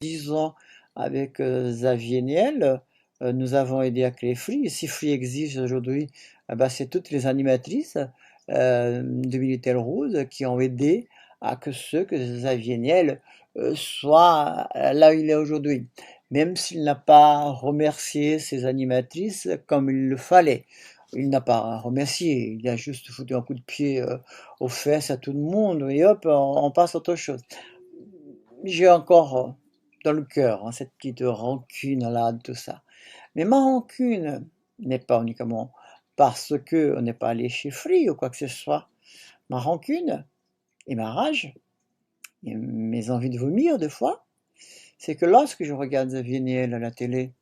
10 ans avec Xavier Niel, nous avons aidé à créer Free. Et si Free existe aujourd'hui, ben, c'est toutes les animatrices de Minitel Rose qui ont aidé à que Xavier Niel soit là où il est aujourd'hui. Même s'il n'a pas remercié ses animatrices comme il le fallait. Il n'a pas remercié, il a juste foutu un coup de pied aux fesses à tout le monde et hop, on passe à autre chose. J'ai encore dans le cœur hein, cette petite rancune là, de tout ça. Mais ma rancune n'est pas uniquement parce que on n'est pas allé chez Free ou quoi que ce soit. Ma rancune et ma rage et mes envies de vomir des fois, c'est que lorsque je regarde Xavier Niel à la télé,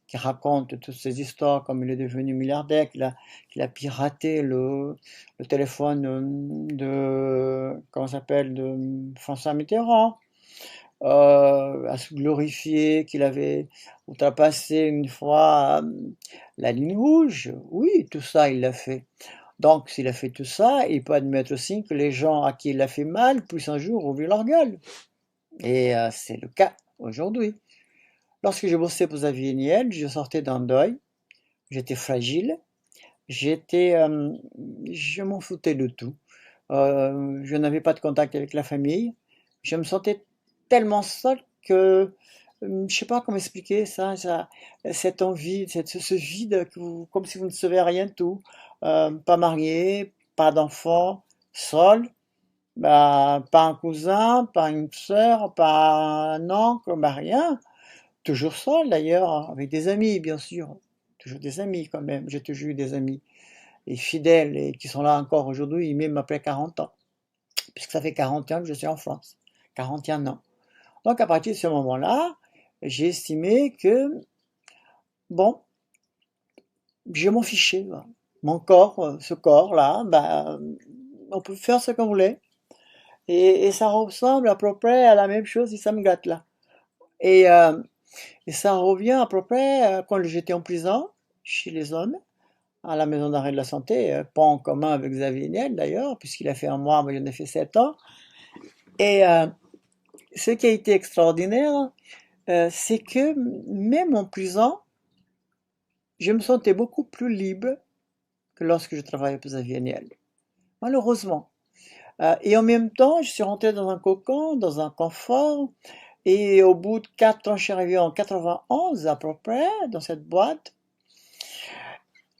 qui raconte toutes ces histoires, comme il est devenu milliardaire, qu'il a piraté le téléphone comment ça s'appelle, de François Mitterrand, à se glorifier qu'il avait outrepassé une fois la ligne rouge. Oui, tout ça, il l'a fait. Donc, s'il a fait tout ça, il peut admettre aussi que les gens à qui il a fait mal puissent un jour ouvrir leur gueule. Et c'est le cas aujourd'hui. Lorsque je bossais pour Xavier Niel, je sortais d'un deuil, j'étais fragile, j'étais, je m'en foutais de tout. Je n'avais pas de contact avec la famille. Je me sentais tellement seul que je sais pas comment expliquer ça, cette envie, ce vide, comme si vous ne savez rien de tout. Pas marié, pas d'enfant, seul, bah, pas un cousin, pas une sœur, pas un oncle, bah rien. Toujours seul d'ailleurs, avec des amis bien sûr. Toujours des amis quand même. J'ai toujours eu des amis et fidèles et qui sont là encore aujourd'hui, même après 40 ans, puisque ça fait 40 ans que je suis en France. 41 ans. Donc à partir de ce moment-là, j'ai estimé que, bon, je m'en fichais. Voilà. Mon corps, ce corps-là, bah, on peut faire ce qu'on voulait. Et ça ressemble à peu près à la même chose si ça me gâte là. Et, euh, et ça revient à peu près quand j'étais en prison, chez les hommes, à la maison d'arrêt de la santé, pas en commun avec Xavier Niel d'ailleurs, puisqu'il a fait un mois, moi j'en ai fait 7 ans. Et ce qui a été extraordinaire, c'est que même en prison, je me sentais beaucoup plus libre que lorsque je travaillais pour Xavier Niel. Malheureusement. Et en même temps, je suis rentré dans un cocon, dans un confort. Et au bout de 4 ans, je suis arrivé en 91 à peu près dans cette boîte.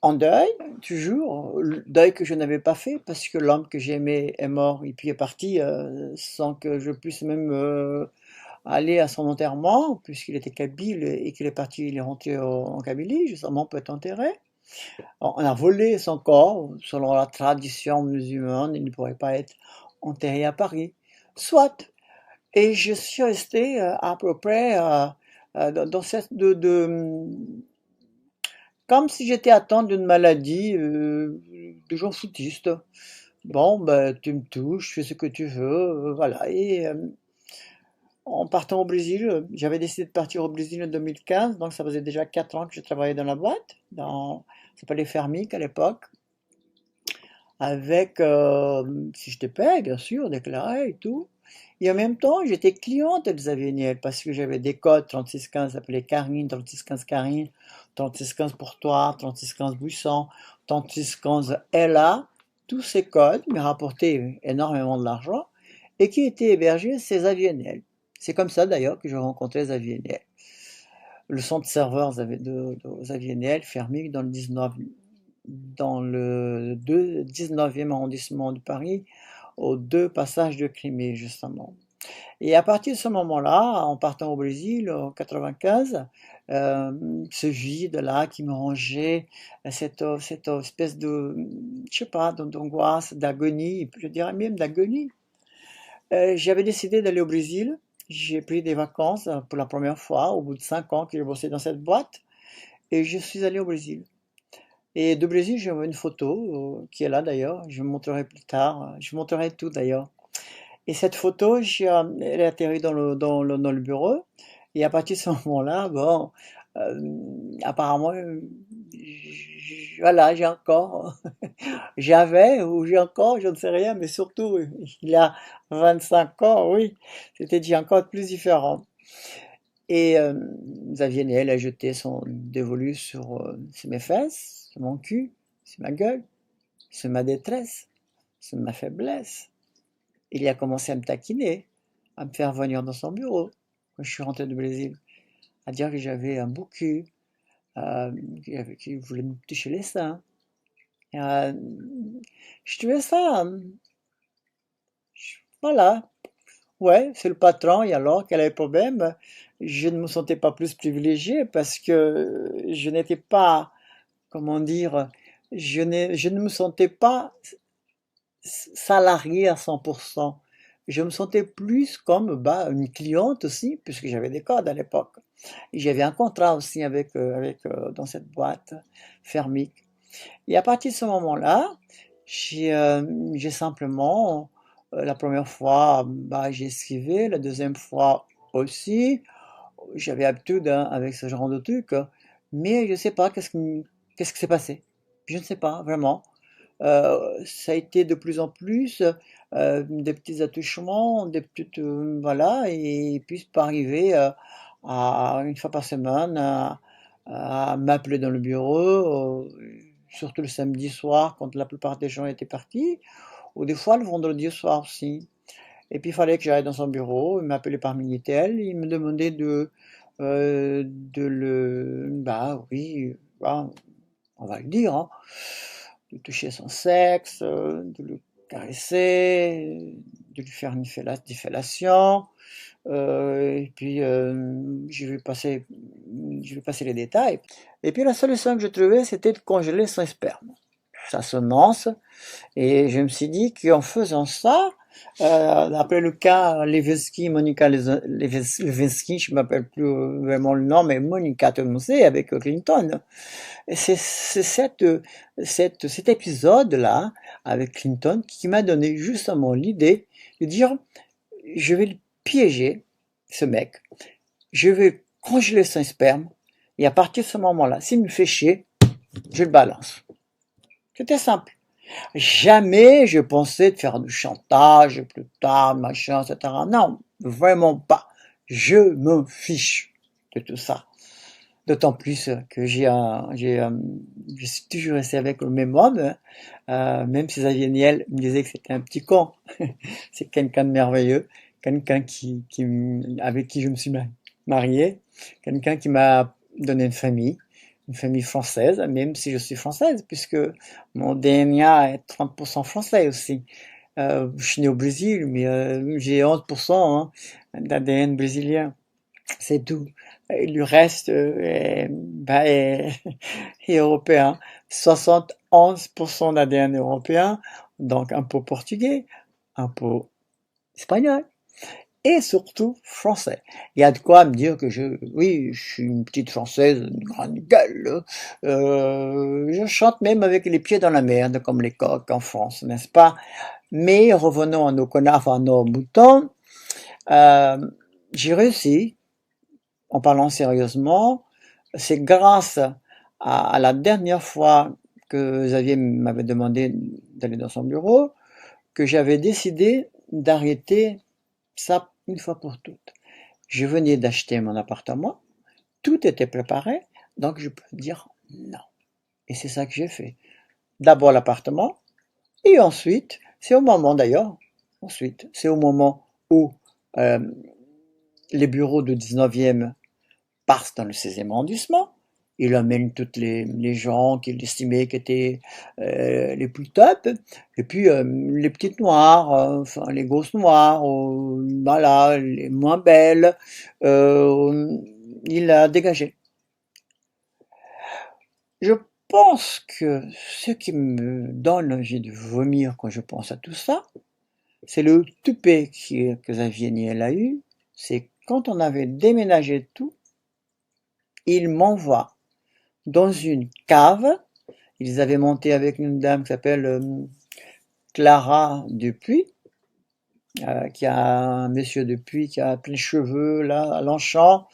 En deuil, toujours, le deuil que je n'avais pas fait parce que l'homme que j'aimais est mort et puis est parti sans que je puisse même aller à son enterrement puisqu'il était kabyle et qu'il est parti, il est rentré en Kabylie, justement pour être enterré. Alors, on a volé son corps, selon la tradition musulmane, il ne pourrait pas être enterré à Paris. Soit. Et je suis resté à peu près dans cette comme si j'étais atteint d'une maladie de gens foutistes. Bon, ben, tu me touches, fais ce que tu veux, voilà. Et en partant au Brésil, j'avais décidé de partir au Brésil en 2015, donc ça faisait déjà 4 ans que je travaillais dans la boîte, ça s'appelait Fermic à l'époque, avec, si je te paye, bien sûr, déclaré et tout. Et en même temps, j'étais cliente de Xavier Niel parce que j'avais des codes 3615 appelés Karine, 3615 Karine, 3615 pour toi, 3615 Buisson, 3615 Ella. Tous ces codes me rapportaient énormément de l'argent et qui étaient hébergés chez Xavier Niel. C'est comme ça d'ailleurs que j'ai rencontré Xavier Niel. Le centre serveur de Xavier Niel, Fermic, dans le 19e arrondissement de Paris, aux 2 passages de Crimée, justement. Et à partir de ce moment-là, en partant au Brésil, en 95, ce vide-là qui me rongeait, cette espèce de, je sais pas, d'angoisse, d'agonie, je dirais même d'agonie, j'avais décidé d'aller au Brésil. J'ai pris des vacances pour la première fois, au bout de 5 ans que j'ai bossé dans cette boîte, et je suis allé au Brésil. Et de Brésil, j'ai une photo qui est là d'ailleurs, je vous montrerai plus tard, je vous montrerai tout d'ailleurs. Et cette photo, elle est atterrie dans le bureau. Et à partir de ce moment-là, bon, apparemment, voilà, j'ai encore, j'avais ou j'ai encore, je ne sais rien, mais surtout, il y a 25 ans, oui, c'était déjà encore plus différent. Et Xavier Niel a jeté son dévolu sur mes fesses, sur mon cul, sur ma gueule, sur ma détresse, sur ma faiblesse. Il a commencé à me taquiner, à me faire venir dans son bureau quand je suis rentré du Brésil, à dire que j'avais un beau cul, qu'il voulait me toucher les seins. Euh, je trouvais ça, voilà, ouais, c'est le patron, et alors, quel est le problème? Je ne me sentais pas plus privilégié parce que je n'étais pas, comment dire, je ne me sentais pas salarié à 100%. Je me sentais plus comme une cliente aussi, puisque j'avais des codes à l'époque. Et j'avais un contrat aussi dans cette boîte Fermic. Et à partir de ce moment-là, j'ai simplement, la première fois, j'ai esquivé, la deuxième fois aussi. J'avais habitude hein, avec ce genre de truc, mais je ne sais pas qu'est-ce qui s'est passé. Je ne sais pas vraiment. Ça a été de plus en plus des petits attouchements, des petites voilà, et puis c'est pas arrivé à une fois par semaine à m'appeler dans le bureau, surtout le samedi soir quand la plupart des gens étaient partis, ou des fois le vendredi soir aussi. Et puis il fallait que j'aille dans son bureau, il m'appelait par Minitel, il me demandait de bah oui, bah, on va le dire, hein, de toucher son sexe, de le caresser, de lui faire des fellations. Et puis je vais passer les détails. Et puis la solution que je trouvais, c'était de congeler son sperme, sa semence. Et je me suis dit qu'en faisant ça, après le cas Lewinsky, Monica Lewinsky, je ne m'appelle plus vraiment le nom, mais Monica, tout le monde sait, avec Clinton. Et c'est cet épisode-là, avec Clinton, qui m'a donné justement l'idée de dire, je vais le piéger, ce mec, je vais congeler son sperme, et à partir de ce moment-là, s'il me fait chier, je le balance. C'était simple. Jamais je pensais de faire du chantage plus tard, machin, etc. Non, vraiment pas. Je me fiche de tout ça. D'autant plus que je suis toujours resté avec le même homme, même si Xavier Niel me disait que c'était un petit con. C'est quelqu'un de merveilleux, quelqu'un avec qui je me suis marié, quelqu'un qui m'a donné une famille française, même si je suis française, puisque mon DNA est 30% français aussi. Je suis né au Brésil, mais j'ai 11% hein, d'ADN brésilien, c'est tout. Et le reste est européen. 71% d'ADN européen, donc un peu portugais, un peu espagnol, et surtout français. Il y a de quoi me dire que oui, je suis une petite française, une grande gueule. Je chante même avec les pieds dans la merde, comme les coqs en France, n'est-ce pas? Mais revenons à nos connards, à nos moutons. Euh, j'ai réussi, en parlant sérieusement, c'est grâce à la dernière fois que Xavier m'avait demandé d'aller dans son bureau, que j'avais décidé d'arrêter ça une fois pour toutes. Je venais d'acheter mon appartement, tout était préparé, donc je peux dire non. Et c'est ça que j'ai fait. D'abord l'appartement, et ensuite, c'est au moment d'ailleurs, ensuite, c'est au moment où euh, les bureaux du 19e passe dans le 16e arrondissement, il amène toutes les gens qu'il estimait qui étaient les plus top, et puis les petites noires, enfin les grosses noires, voilà, les moins belles, il a dégagé. Je pense que ce qui me donne envie de vomir quand je pense à tout ça, c'est le toupet que Xavier Niel a eu, c'est quand on avait déménagé tout, il m'envoie dans une cave. Ils avaient monté avec une dame qui s'appelle Clara Dupuis. qui a un monsieur depuis, qui a plein de cheveux, là, à Longchamp,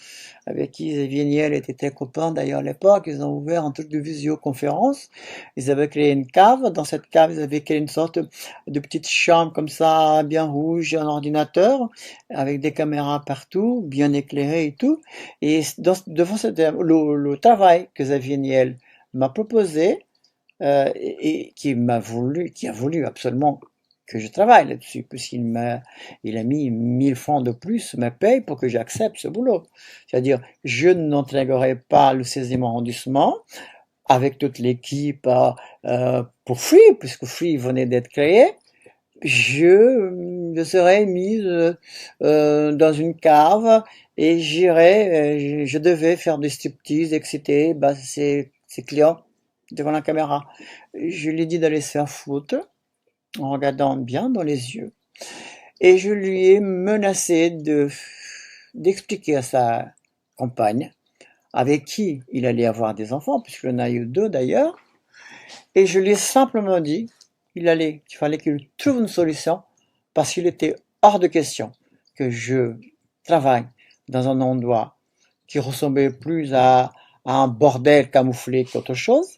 avec qui Xavier Niel était copain d'ailleurs à l'époque. Ils ont ouvert un truc de visioconférence. Ils avaient créé une cave. Dans cette cave, ils avaient créé une sorte de petite chambre comme ça, bien rouge, un ordinateur, avec des caméras partout, bien éclairées et tout. Et devant le travail que Xavier Niel m'a proposé, et qui a voulu absolument que je travaille là-dessus, il a mis 1000 francs de plus me paye pour que j'accepte ce boulot. C'est-à-dire, je n'entrerai pas le 16e arrondissement avec toute l'équipe pour Free, puisque Free venait d'être créé. Je serais mise dans une cave et je devais faire des striptease, exciter ses clients devant la caméra. Je lui ai dit d'aller se faire foutre en regardant bien dans les yeux. Et je lui ai menacé d'expliquer à sa compagne, avec qui il allait avoir des enfants, puisqu'il en a eu 2 d'ailleurs, et je lui ai simplement dit qu'il fallait qu'il trouve une solution, parce qu'il était hors de question que je travaille dans un endroit qui ressemblait plus à un bordel camouflé qu'autre chose,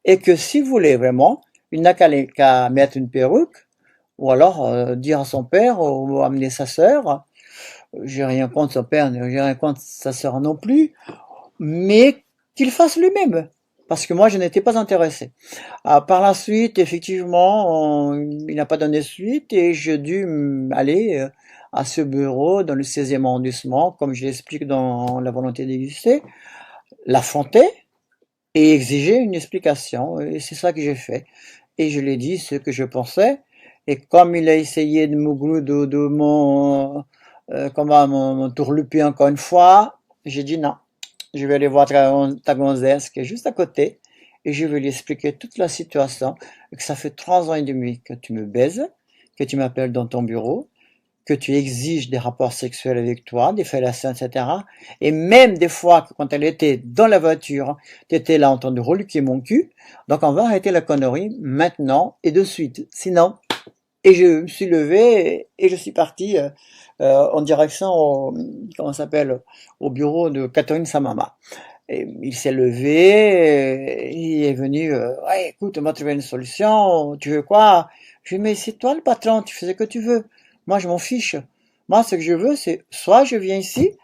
et que s'il voulait vraiment, il n'a qu'à mettre une perruque, ou alors dire à son père, ou amener sa sœur. J'ai rien contre son père, j'ai rien contre sa sœur non plus, mais qu'il fasse lui-même, parce que moi je n'étais pas intéressé. Par la suite, effectivement, il n'a pas donné suite et j'ai dû aller à ce bureau dans le 16e arrondissement, comme je l'explique dans La volonté d'exister, l'affronter et exiger une explication. Et c'est ça que j'ai fait. Et je lui ai dit ce que je pensais. Et comme il a essayé de mon tourluper encore une fois, j'ai dit non. Je vais aller voir ta gonzesse qui est juste à côté. Et je vais lui expliquer toute la situation. Que ça fait 3 ans et demi que tu me baises, que tu m'appelles dans ton bureau, que tu exiges des rapports sexuels avec toi, des fellations, etc. Et même des fois, quand elle était dans la voiture, tu étais là en train de reluquer mon cul. Donc on va arrêter la connerie maintenant et de suite. Sinon, et je me suis levé et je suis parti en direction comment ça s'appelle, au bureau de Catherine Samama. Et il s'est levé, il est venu, ouais, écoute, on va trouver une solution, tu veux quoi? Je lui ai dit, mais c'est toi le patron, tu fais ce que tu veux. Moi, je m'en fiche. Moi, ce que je veux, c'est soit je viens ici,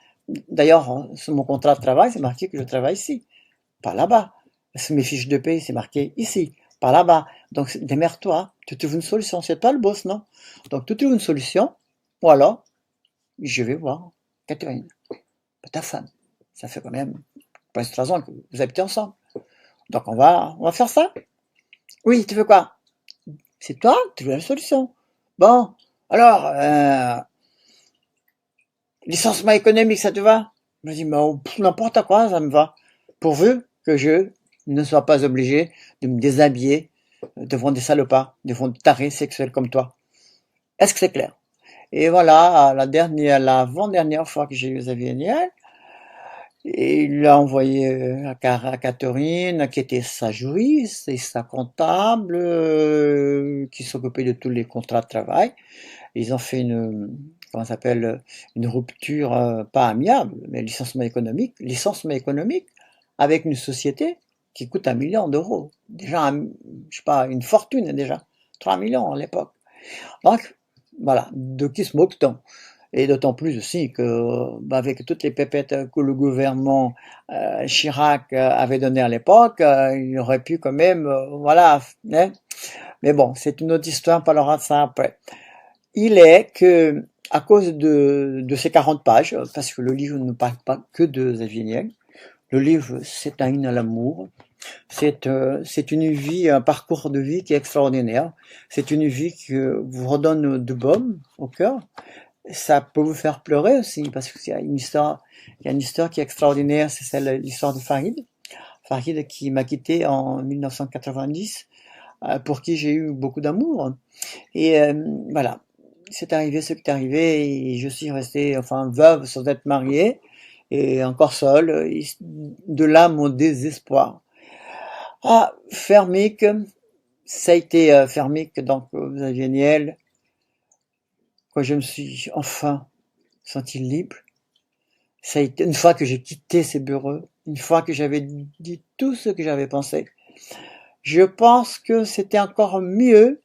d'ailleurs, sur mon contrat de travail, c'est marqué que je travaille ici, pas là-bas. Sur mes fiches de paie, c'est marqué ici, pas là-bas. Donc, démerde-toi, tu trouves une solution. C'est toi le boss, non? Donc, tu trouves une solution, ou alors, je vais voir Catherine, ta femme. Ça fait quand même presque 3 ans que vous habitez ensemble. Donc on va faire ça. Oui, tu veux quoi? C'est toi, tu veux la solution. Bon, alors, licenciement économique, ça te va? Je me dis, n'importe quoi, ça me va. Pourvu que je ne sois pas obligé de me déshabiller devant des salopards, devant des tarés sexuels comme toi. Est-ce que c'est clair? Et voilà, l'avant-dernière fois que j'ai eu Xavier Niel, et il l'a envoyé à Catherine, qui était sa juriste et sa comptable, qui s'occupait de tous les contrats de travail. Ils ont fait comment ça s'appelle, une rupture, pas amiable, mais licenciement économique avec une société qui coûte 1 million d'euros. Déjà, je sais pas, une fortune déjà. 3 millions à l'époque. Donc, voilà, de qui se moque-t-on? Et d'autant plus aussi que, avec toutes les pépettes que le gouvernement Chirac avait données à l'époque, il aurait pu quand même, voilà, hein. Mais bon, c'est une autre histoire, on parlera de ça après. Il est que, à cause de ces 40 pages, parce que le livre ne parle pas que de Xavier Niel, le livre, c'est un hymne à l'amour, c'est une vie, un parcours de vie qui est extraordinaire, c'est une vie qui vous redonne de baume au cœur. Ça peut vous faire pleurer aussi, parce qu'il y a une histoire qui est extraordinaire, c'est l'histoire de Farid. Farid qui m'a quitté en 1990, pour qui j'ai eu beaucoup d'amour. Et voilà, c'est arrivé ce qui est arrivé, et je suis restée, enfin, veuve sans être mariée, et encore seule, et de là mon désespoir. Fermic, ça a été Fermic, donc Xavier Niel, quand je me suis enfin senti libre, ça a été une fois que j'ai quitté ces bureaux, une fois que j'avais dit tout ce que j'avais pensé, je pense que c'était encore mieux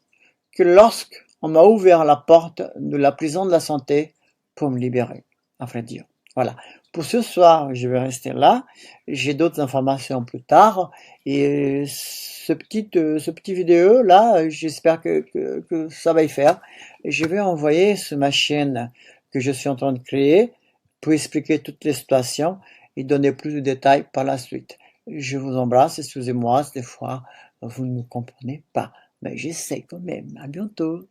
que lorsqu'on m'a ouvert la porte de la prison de la santé pour me libérer, à vrai dire. Voilà. Pour ce soir, je vais rester là. J'ai d'autres informations plus tard. Et ce petit vidéo là, j'espère que ça va y faire. Et je vais envoyer sur ma chaîne que je suis en train de créer pour expliquer toutes les situations et donner plus de détails par la suite. Je vous embrasse, excusez-moi, des fois vous ne me comprenez pas, mais j'essaie quand même. À bientôt.